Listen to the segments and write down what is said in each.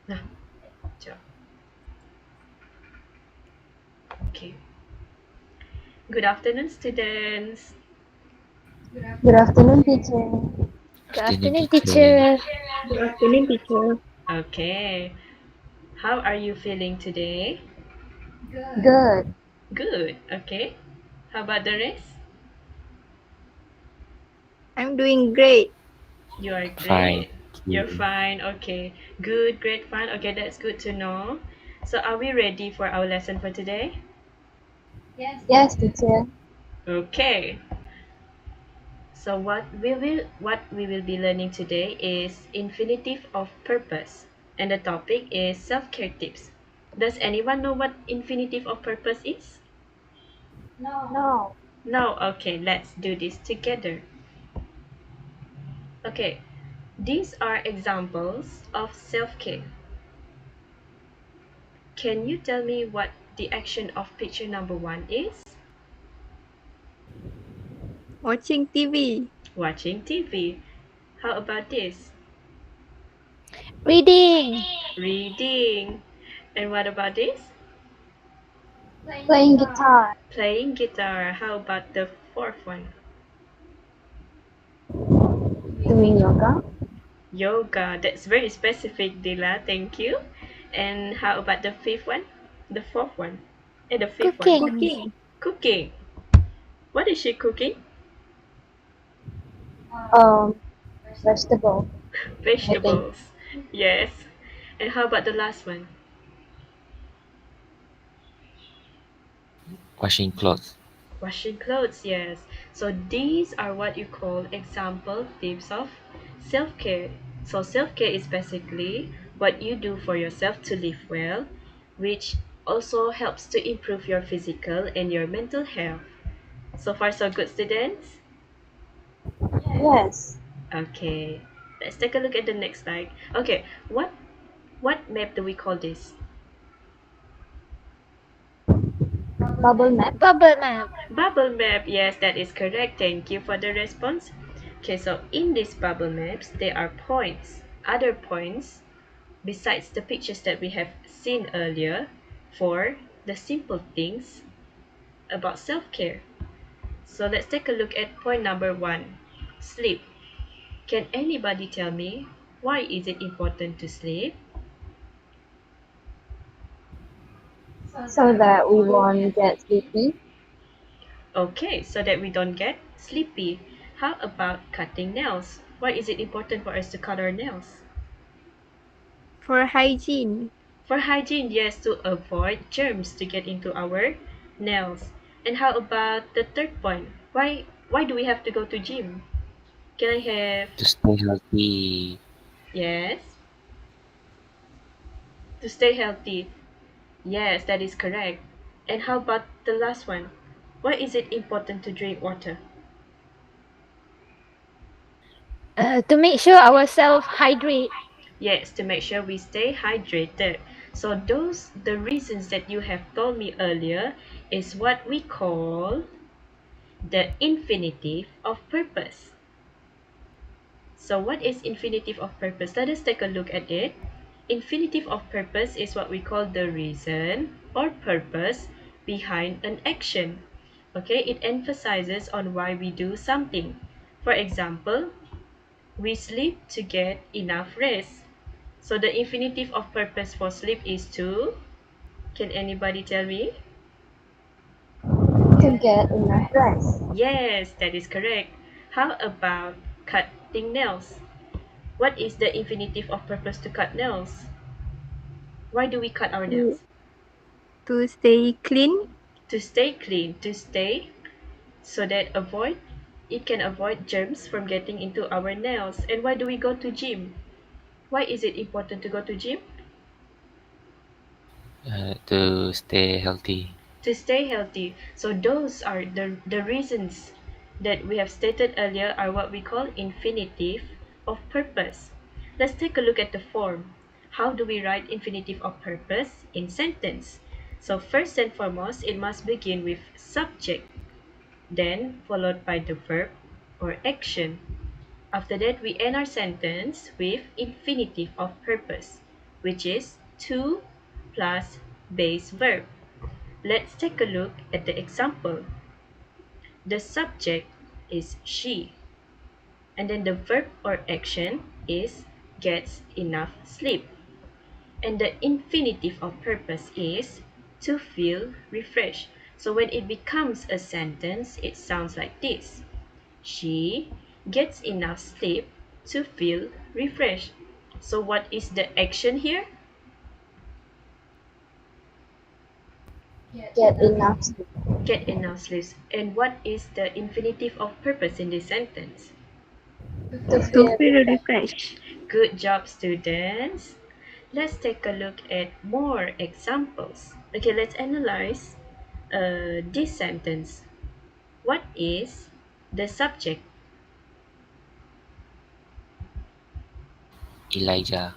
Nah, jap. Okay. Good afternoon, students. Good afternoon, teacher. Good Afternoon, afternoon, teacher. teacher. Good afternoon, teacher. Okay. How are you feeling today? Good. Good. Okay. How about the rest? I'm doing great. You are Fine. great. Thank You're you. fine. Okay. Good, great, fine. Okay, that's good to know. So, are we ready for our lesson for today? Yes, teacher. Okay. So, what we will be learning today is infinitive of purpose, and the topic is self-care tips. Does anyone know what infinitive of purpose is? No. No. Okay, let's do this together. Okay. These are examples of self-care. Can you tell me what the action of picture number 1 is? Watching TV. Watching TV. How about this? Reading. Reading. And what about this? Playing guitar. Playing guitar. How about the fourth one? Doing yoga. Yoga. That's very specific, Dila. Thank you. And how about the fifth one? The fourth one? And the fifth one? Cooking. Cooking. Cooking. What is she cooking? Um, Vegetable. I think. Vegetables. Yes. And how about the last one? Washing clothes. Washing clothes, yes. So these are what you call example tips of self-care. So self-care is basically what you do for yourself to live well, which also helps to improve your physical and your mental health. So far so good, students? Yes. Okay. Let's take a look at the next slide. Okay, what map do we call this? Bubble map. Bubble map. Bubble map, yes, that is correct. Thank you for the response. Okay, so in these bubble maps, there are points, other points, besides the pictures that we have seen earlier, for the simple things about self-care. So let's take a look at point number 1, sleep. Can anybody tell me why is it important to sleep? So that we won't get sleepy. Okay, so that we don't get sleepy. How about cutting nails? Why is it important for us to cut our nails? For hygiene. For hygiene, yes, to avoid germs to get into our nails. And how about the third point? Why do we have to go to gym? Can I have To stay healthy. yes? To stay healthy. Yes, that is correct. And how about the last one? Why is it important to drink water? To make sure ourselves hydrate. Yes, to make sure we stay hydrated. So those the reasons that you have told me earlier is what we call the infinitive of purpose. So what is infinitive of purpose? Let us take a look at it. Infinitive of purpose is what we call the reason or purpose behind an action. Okay, it emphasizes on why we do something. For example, we sleep to get enough rest. So the infinitive of purpose for sleep is to, can anybody tell me? To get enough rest. Yes, that is correct. How about cutting nails? What is the infinitive of purpose to cut nails? Why do we cut our To, nails? to stay clean. To stay clean, to stay so that it can avoid germs from getting into our nails. And why do we go to gym? Why is it important to go to gym? To stay healthy. To stay healthy. So those are the reasons that we have stated earlier are what we call infinitive of purpose. Let's take a look at the form. How do we write infinitive of purpose in sentence? So first and foremost, it must begin with subject, then followed by the verb or action. After that, we end our sentence with infinitive of purpose. which is to plus base verb. Let's take a look at the example. The subject is she, and then the verb or action is gets enough sleep. And the infinitive of purpose is to feel refreshed. So when it becomes a sentence, it sounds like this. She gets enough sleep to feel refreshed. So what is the action here? Get enough sleep. Get enough sleep. And what is the infinitive of purpose in this sentence? To To feel feel refreshed. refreshed. Good job, students. Let's take a look at more examples. Okay, let's analyze this sentence. What is the subject? Elijah.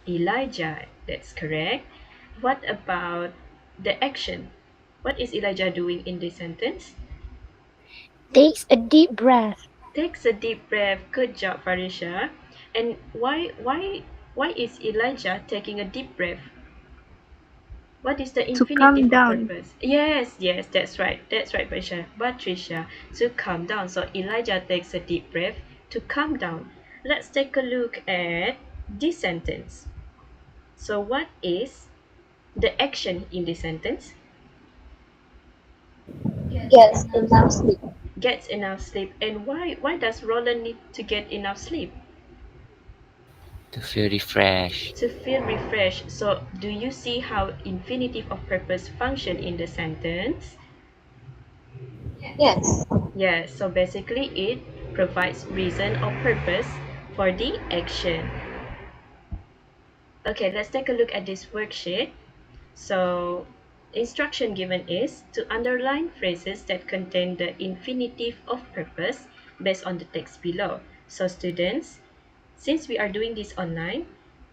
Elijah. That's correct. What about the action? What is Elijah doing in this sentence? Takes a deep breath. Takes a deep breath. Good job, Farisha. And why is Elijah taking a deep breath? What is the To calm infinitive of down. purpose? Yes, that's right. That's right, Patricia. To calm down. So Elijah takes a deep breath to calm down. Let's take a look at this sentence. So what is the action in this sentence? Gets enough sleep. Gets enough sleep. And why does Roland need to get enough sleep? To feel refreshed. To feel refreshed. So do you see how infinitive of purpose function in the sentence? Yes. Yes, so basically it provides reason or purpose for the action. Okay, let's take a look at this worksheet. So instruction given is to underline phrases that contain the infinitive of purpose based on the text below. So students, since we are doing this online,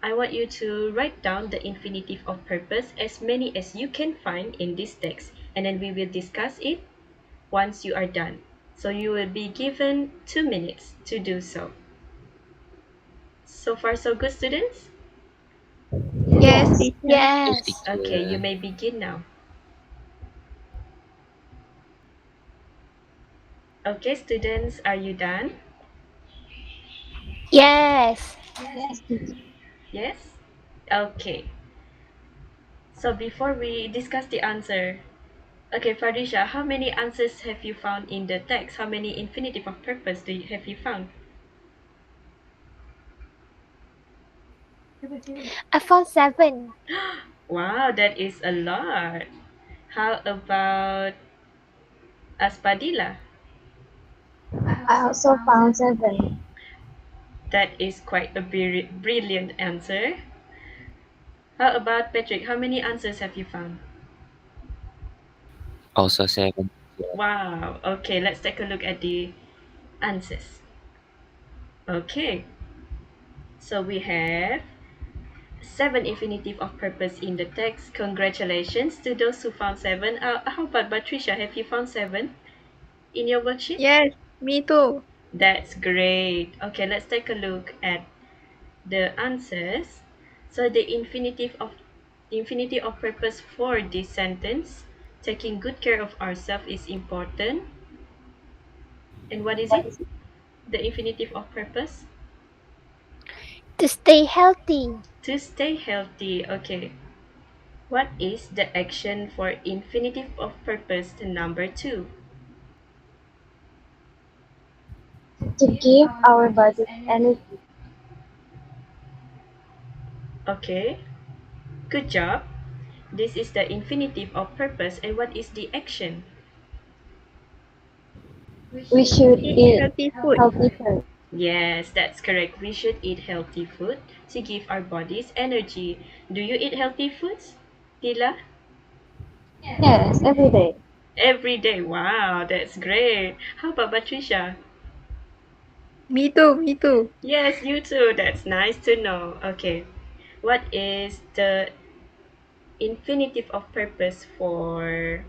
I want you to write down the infinitive of purpose as many as you can find in this text, and then we will discuss it once you are done. So you will be given 2 minutes to do so. So far, so good, students? Yes, Yes. teacher. Yes, Yes. Okay, you teacher. may begin now. Okay, students, are you done? Yes. Yes, teacher. Yes? Okay. So before we discuss the answer, okay, Farisha, how many answers have you found in the text? How many infinitive of purpose have you found? I found 7. Wow, that is a lot. How about Aspadilla? I also found 7. That is quite a brilliant answer. How about Patrick? How many answers have you found? Also 7. Teacher. Wow. Okay, let's take a look at the answers. Okay, so we have 7 infinitive of purpose in the text. Congratulations to those who found 7. How about Patricia? Have you found 7 in your worksheet? Yes, me too. That's great. Okay, let's take a look at the answers. So the infinitive of purpose for this sentence, taking good care of ourselves is important. And what is it? The infinitive of purpose? To stay healthy. To stay healthy. Okay. What is the action for infinitive of purpose to number 2? To give our bodies energy. Okay. Good job. This is the infinitive of purpose. And what is the action? We should Eat eat healthy food. healthy food. Yes, that's correct. We should eat healthy food to give our bodies energy. Do you eat healthy foods, Tila? Yes, every day. Every day. Wow, that's great. How about Patricia? Me too, me too. Yes, you too. That's nice to know. Okay. What is the infinitive of purpose for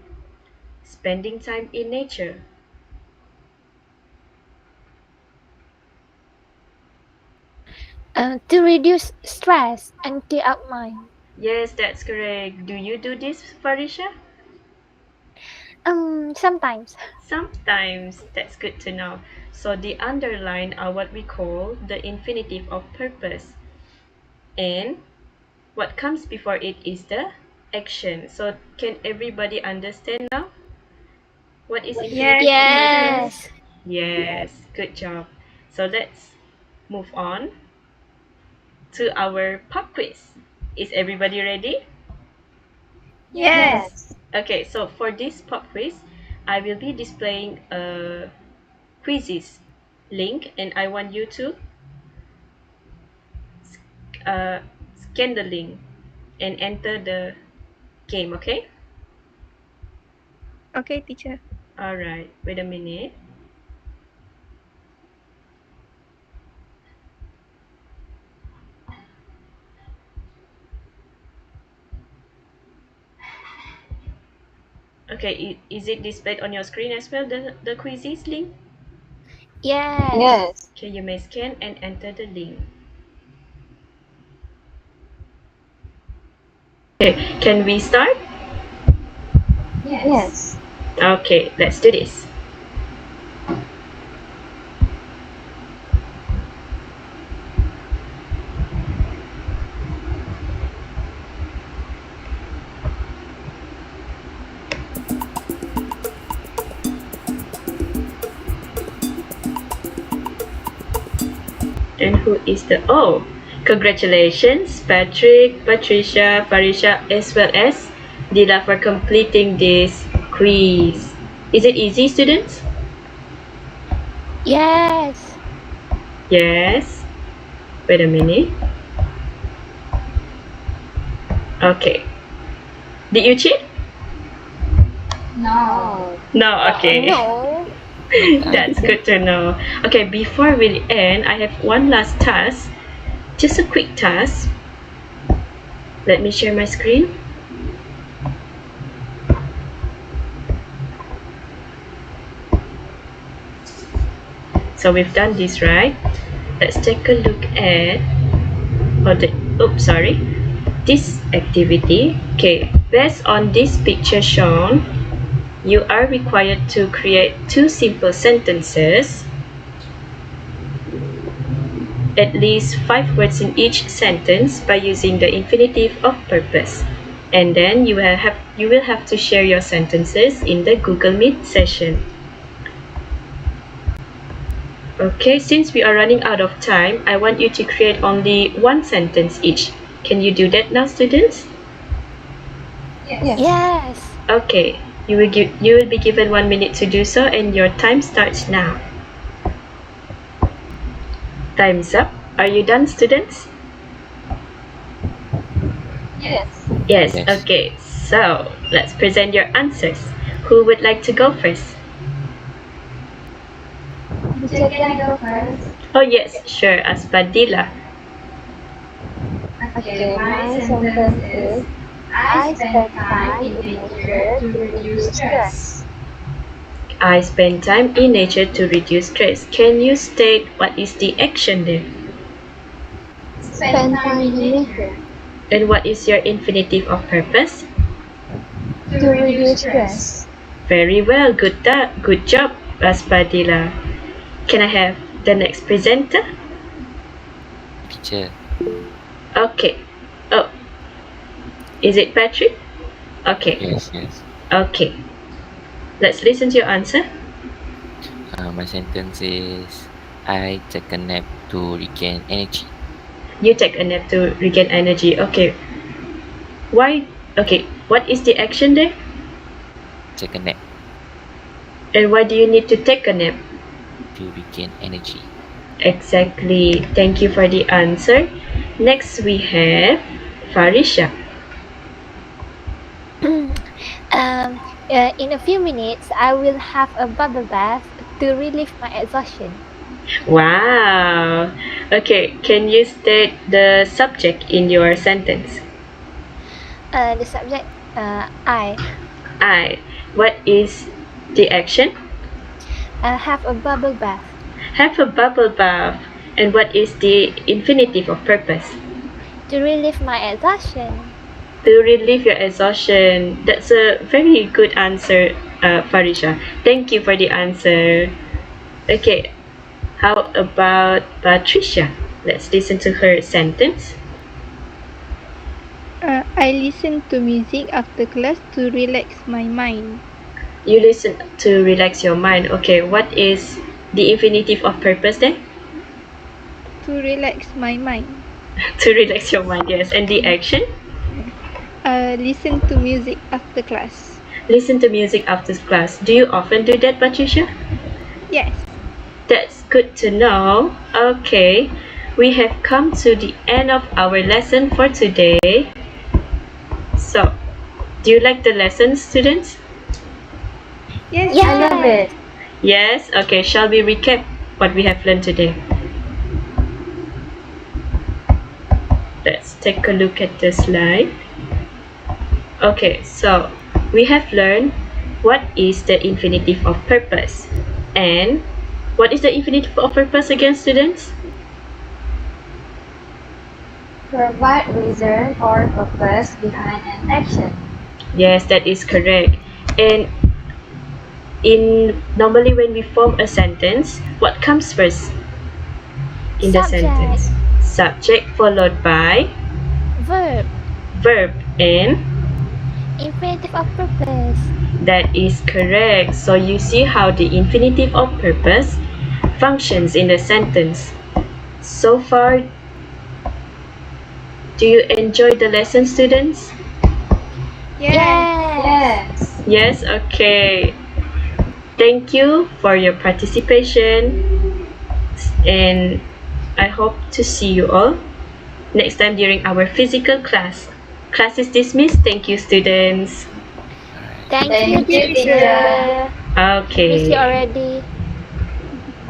spending time in nature? To reduce stress and clear out mind. Yes, that's correct. Do you do this, Farisha? Sometimes. Sometimes. That's good to know. So the underline are what we call the infinitive of purpose. And what comes before it is the action. So can everybody understand now? What is Yes, infinitive of teacher. purpose? Yes. Yes, good job. So let's move on to our pop quiz. Is everybody ready? Yes. Yes. Okay, so for this pop quiz, I will be displaying a quizzes link and I want you to uh, scan the link and enter the game, okay? Okay, teacher. Alright, wait a minute. Okay, is it displayed on your screen as well, the quizzes link? Yes. Yes. Okay, you may scan and enter the link. Okay, can we start? Yes. Okay, let's do this. And who is the oh? Congratulations, Patrick, Patricia, Farisha, as well as Dila for completing this quiz. Is it easy, students? Yes. Yes. Wait a minute. Okay. Did you cheat? No. No, okay. No. That's good to know. Okay, before we end, I have one last task. Just a quick task. Let me share my screen. So we've done this, right? Let's take a look at sorry, this activity. Okay, based on this picture shown, you are required to create two simple sentences, at least 5 words in each sentence by using the infinitive of purpose. And then you will have to share your sentences in the Google Meet session. Okay, since we are running out of time, I want you to create only one sentence each. Can you do that now, students? Yes. Yes. Okay, you will be given 1 minute to do so, and your time starts now. Time's up. Are you done, students? Yes. Yes. Yes. Okay. So let's present your answers. Who would like to go first? Teacher, can I go first? Oh yes, sure. Aspadila. Okay, my sentence is I spend time in nature to reduce stress. I spend time in nature to reduce stress. Can you state what is the action there? Spend time in nature And what is your infinitive of purpose? to reduce stress. Very well. Good job, Aspadila. Can I have the next presenter? Teacher. Okay. Oh, is it Patrick? Okay. Yes, yes. Okay. Let's listen to your answer. My sentence is I take a nap to regain energy. You take a nap to regain energy. Okay. Why? Okay. What is the action there? Take a nap And why do you need to take a nap? to regain energy. Exactly. Thank you for the answer. Next we have Farisha. In a few minutes, I will have a bubble bath to relieve my exhaustion. Wow. Okay. Can you state the subject in your sentence? The subject, I I. What is the action? have a bubble bath. Have a bubble bath. And what is the infinitive of purpose? To relieve my exhaustion. To relieve your exhaustion. That's a very good answer, Farisha. Thank you for the answer. Okay, how about Patricia? Let's listen to her sentence. I listen to music after class to relax my mind. You listen to relax your mind. Okay, what is the infinitive of purpose then? To relax my mind. To relax your mind, yes. And the action? Listen to music after class. Listen to music after class. Do you often do that, Patricia? Yes. That's good to know. Okay, we have come to the end of our lesson for today. So, do you like the lesson, students? Yes, Yes. I love it. Yes? Okay, shall we recap what we have learned today? Let's take a look at the slide. Okay, so we have learned what is the infinitive of purpose. And what is the infinitive of purpose again, students? Provide reason or purpose behind an action. Yes, that is correct. And normally when we form a sentence, what comes first in the Subject. sentence? Subject followed by Verb. verb, and Infinitive of purpose. that is correct. So you see how the infinitive of purpose functions in the sentence. So far, do you enjoy the lesson, students? Yes. Yes, okay. Thank you for your participation, and I hope to see you all next time during our physical class. Class is dismissed. Thank you, students. Thank Thank you, you, teacher. teacher. Miss you Okay. already.